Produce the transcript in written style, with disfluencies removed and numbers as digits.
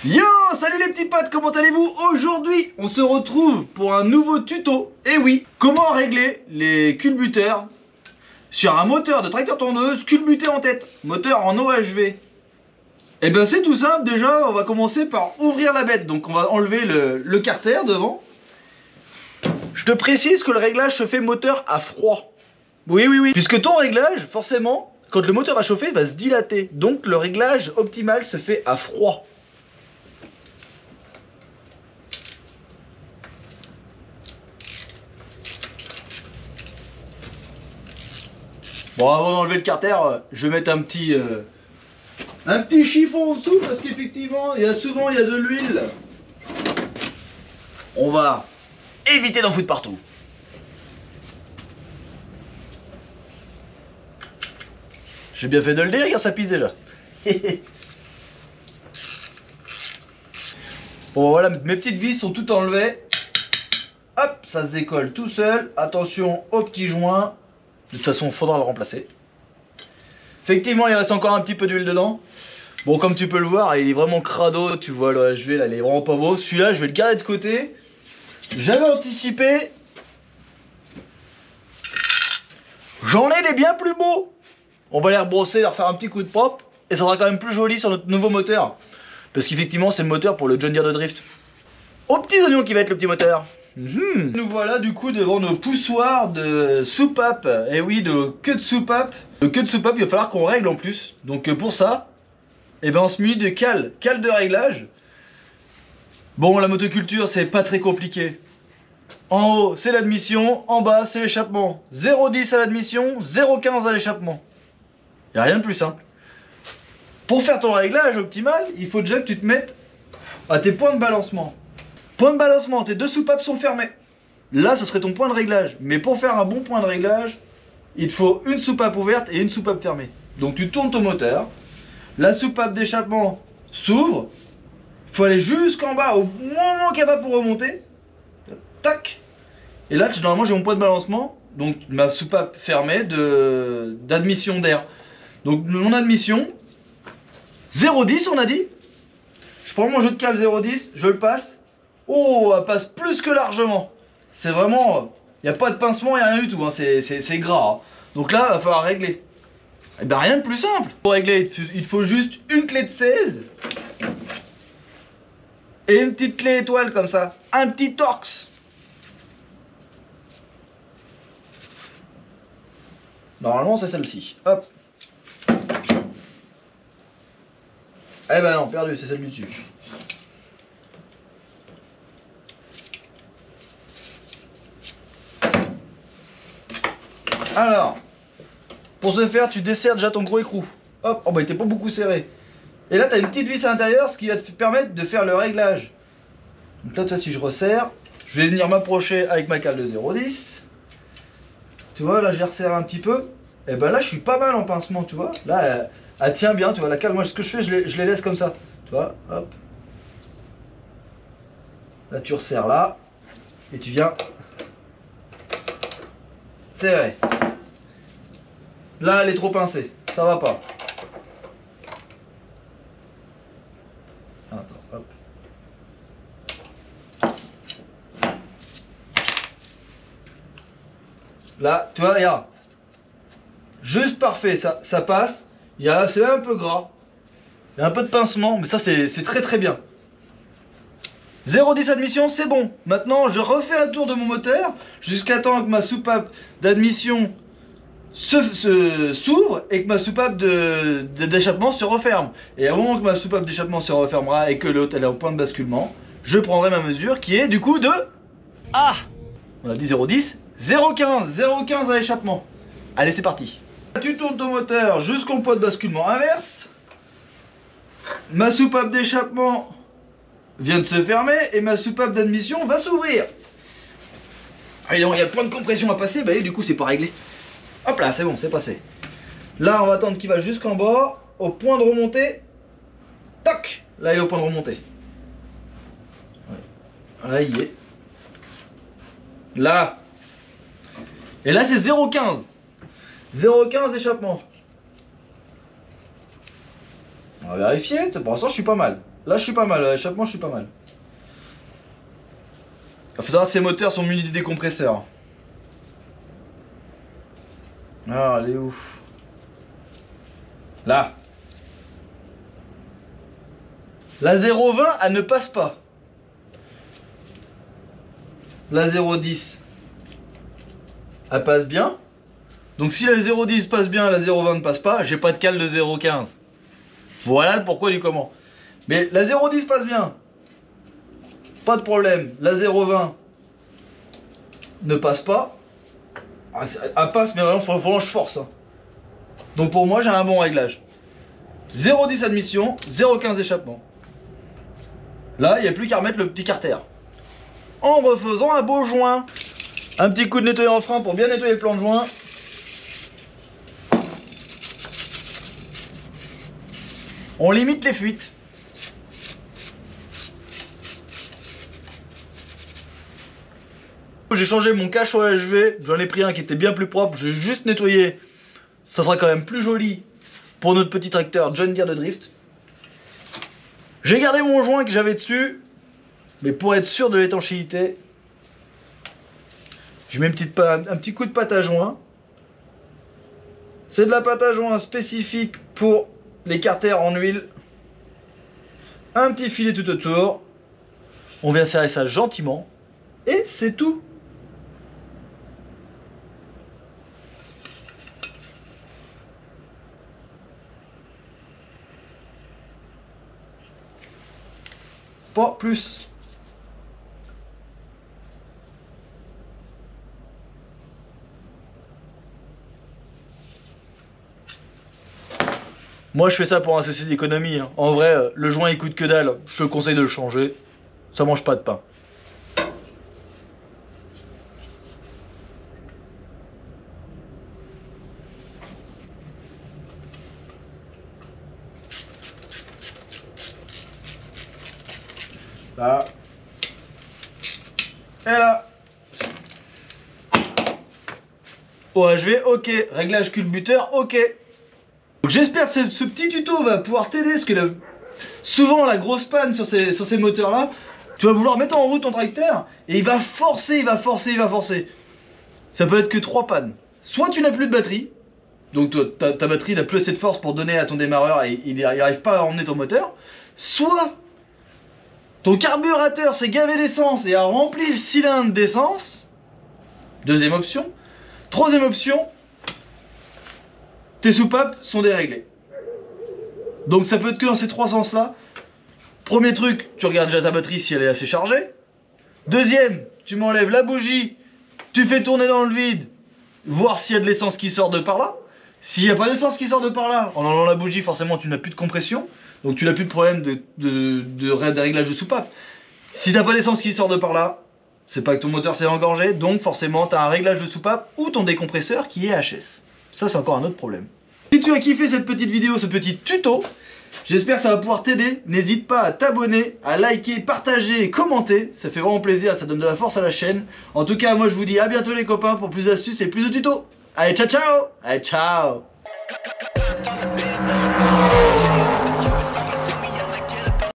Yo, salut les petits potes, comment allez-vous? Aujourd'hui, on se retrouve pour un nouveau tuto. Et oui, comment régler les culbuteurs sur un moteur de tracteur tondeuse culbuté en tête, moteur en OHV. Et ben c'est tout simple, déjà on va commencer par ouvrir la bête. Donc on va enlever le carter devant. Je te précise que le réglage se fait moteur à froid. Oui, puisque ton réglage, forcément, quand le moteur va chauffer, il va se dilater. Donc le réglage optimal se fait à froid. Bon, avant d'enlever le carter, je vais mettre un petit chiffon en dessous parce qu'effectivement, il y a de l'huile. On va éviter d'en foutre partout. J'ai bien fait de le dire car ça pisse déjà. Bon voilà, mes petites vis sont toutes enlevées. Hop, ça se décolle tout seul. Attention aux petits joints. De toute façon, il faudra le remplacer. Effectivement, il reste encore un petit peu d'huile dedans. Bon, comme tu peux le voir, il est vraiment crado. Tu vois, le HV, là, il est vraiment pas beau. Celui-là, je vais le garder de côté. J'avais anticipé. J'en ai des bien plus beaux. On va les rebrosser, leur faire un petit coup de propre. Et ça sera quand même plus joli sur notre nouveau moteur. Parce qu'effectivement, c'est le moteur pour le John Deere de drift. Aux petits oignons qui va être le petit moteur. Nous voilà du coup devant nos poussoirs de soupape. Et oui, de queue de soupape. De queue de soupape, il va falloir qu'on règle en plus. Donc pour ça, eh ben, on se munit de cale de réglage. Bon, la motoculture, c'est pas très compliqué. En haut, c'est l'admission. En bas, c'est l'échappement. 0,10 à l'admission, 0,15 à l'échappement. Il n'y a rien de plus simple. Pour faire ton réglage optimal, il faut déjà que tu te mettes à tes points de balancement. Point de balancement, tes deux soupapes sont fermées. Là, ce serait ton point de réglage. Mais pour faire un bon point de réglage, il te faut une soupape ouverte et une soupape fermée. Donc tu tournes ton moteur. La soupape d'échappement s'ouvre. Il faut aller jusqu'en bas au moment qu'elle va pour remonter. Tac. Et là, normalement, j'ai mon point de balancement. Donc ma soupape fermée d'admission d'air. Donc mon admission, 0,10 on a dit. Je prends mon jeu de cale 0,10, je le passe. Oh, elle passe plus que largement. C'est vraiment... Il n'y a pas de pincement, il n'y a rien du tout. Hein. C'est gras. Hein. Donc là, il va falloir régler. Et ben rien de plus simple. Pour régler, il faut juste une clé de 16. Et une petite clé étoile comme ça. Un petit Torx. Normalement, c'est celle-ci. Hop. Eh ben non, perdu, c'est celle du dessus. Alors, pour ce faire, tu desserres déjà ton gros écrou. Hop, oh bah il était pas beaucoup serré. Et là, tu as une petite vis à l'intérieur, ce qui va te permettre de faire le réglage. Donc là, ça, si je resserre, je vais venir m'approcher avec ma cale de 0,10. Tu vois, là, j'ai resserré un petit peu. Et ben là, je suis pas mal en pincement, tu vois. Là, elle tient bien, tu vois. La cale, moi, ce que je fais, je les laisse comme ça. Tu vois, hop. Là, tu resserres là. Et tu viens serrer. Là, elle est trop pincée, ça va pas. Attends, hop. Là, tu vois, regarde. Juste parfait, ça passe. C'est un peu gras. Il y a un peu de pincement, mais ça, c'est très très bien. 0,10 admission, c'est bon. Maintenant, je refais un tour de mon moteur jusqu'à temps que ma soupape d'admission s'ouvre et que ma soupape d'échappement se referme. Et au moment que ma soupape d'échappement se refermera et que l'autre elle est au point de basculement, je prendrai ma mesure qui est du coup de... Ah, on a dit 0,10, 0,15 à l'échappement. Allez, c'est parti. Tu tournes ton moteur jusqu'au point de basculement inverse. Ma soupape d'échappement vient de se fermer et ma soupape d'admission va s'ouvrir. Ah, donc il y a le point de compression à passer, bah et du coup c'est pas réglé. Hop là, c'est bon, c'est passé. Là, on va attendre qu'il va jusqu'en bas, au point de remontée. Toc. Là, il est au point de remontée. Ouais. Là, il y est. Là. Et là, c'est 0,15. 0,15 d'échappement. On va vérifier. Pour l'instant, je suis pas mal. Là je suis pas mal, à l'échappement je suis pas mal. Il faut savoir que ces moteurs sont munis de décompresseurs. Ah, elle est où? Là. La 0,20 elle ne passe pas. La 0,10 elle passe bien. Donc si la 0,10 passe bien, la 0,20 ne passe pas, j'ai pas de cale de 0,15. Voilà le pourquoi du comment. Mais la 0,10 passe bien. Pas de problème. La 0,20 ne passe pas. Elle passe, mais vraiment, faut que je force. Hein. Donc pour moi, j'ai un bon réglage. 0,10 admission, 0,15 échappement. Là, il n'y a plus qu'à remettre le petit carter. En refaisant un beau joint. Un petit coup de nettoyant en frein pour bien nettoyer le plan de joint. On limite les fuites. J'ai changé mon cache OHV, j'en ai pris un qui était bien plus propre, j'ai juste nettoyé. Ça sera quand même plus joli pour notre petit tracteur John Deere de drift. J'ai gardé mon joint que j'avais dessus, mais pour être sûr de l'étanchéité, je mets un petit coup de pâte à joint. C'est de la pâte à joint spécifique pour les carters en huile. Un petit filet tout autour. On vient serrer ça gentiment. Et c'est tout. Pas plus. Moi je fais ça pour un souci d'économie. Hein. En vrai, le joint il coûte que dalle. Je te conseille de le changer. Ça mange pas de pain. Là. Et là. OHV, ok. Réglage culbuteur, ok. J'espère que ce petit tuto va pouvoir t'aider, parce que souvent la grosse panne sur ces moteurs là, tu vas vouloir mettre en route ton tracteur et il va forcer, il va forcer. Ça peut être que 3 pannes. Soit tu n'as plus de batterie, donc ta batterie n'a plus assez de force pour donner à ton démarreur et il n'arrive pas à emmener ton moteur. Soit ton carburateur s'est gavé d'essence et a rempli le cylindre d'essence. Deuxième option. Troisième option, tes soupapes sont déréglées. Donc ça peut être que dans ces 3 sens là. Premier truc, tu regardes déjà ta batterie si elle est assez chargée. Deuxième, tu m'enlèves la bougie, tu fais tourner dans le vide, voir s'il y a de l'essence qui sort de par là. S'il n'y a pas d'essence qui sort de par là, en enlevant la bougie, forcément tu n'as plus de compression. Donc tu n'as plus de problème de réglage de soupape. Si tu n'as pas d'essence qui sort de par là, c'est pas que ton moteur s'est engorgé, donc forcément tu as un réglage de soupape ou ton décompresseur qui est HS. Ça c'est encore un autre problème. Si tu as kiffé cette petite vidéo, ce petit tuto, j'espère que ça va pouvoir t'aider. N'hésite pas à t'abonner, à liker, partager et commenter. Ça fait vraiment plaisir, ça donne de la force à la chaîne. En tout cas, moi je vous dis à bientôt les copains pour plus d'astuces et plus de tutos. Allez, ciao ciao! Allez, ciao!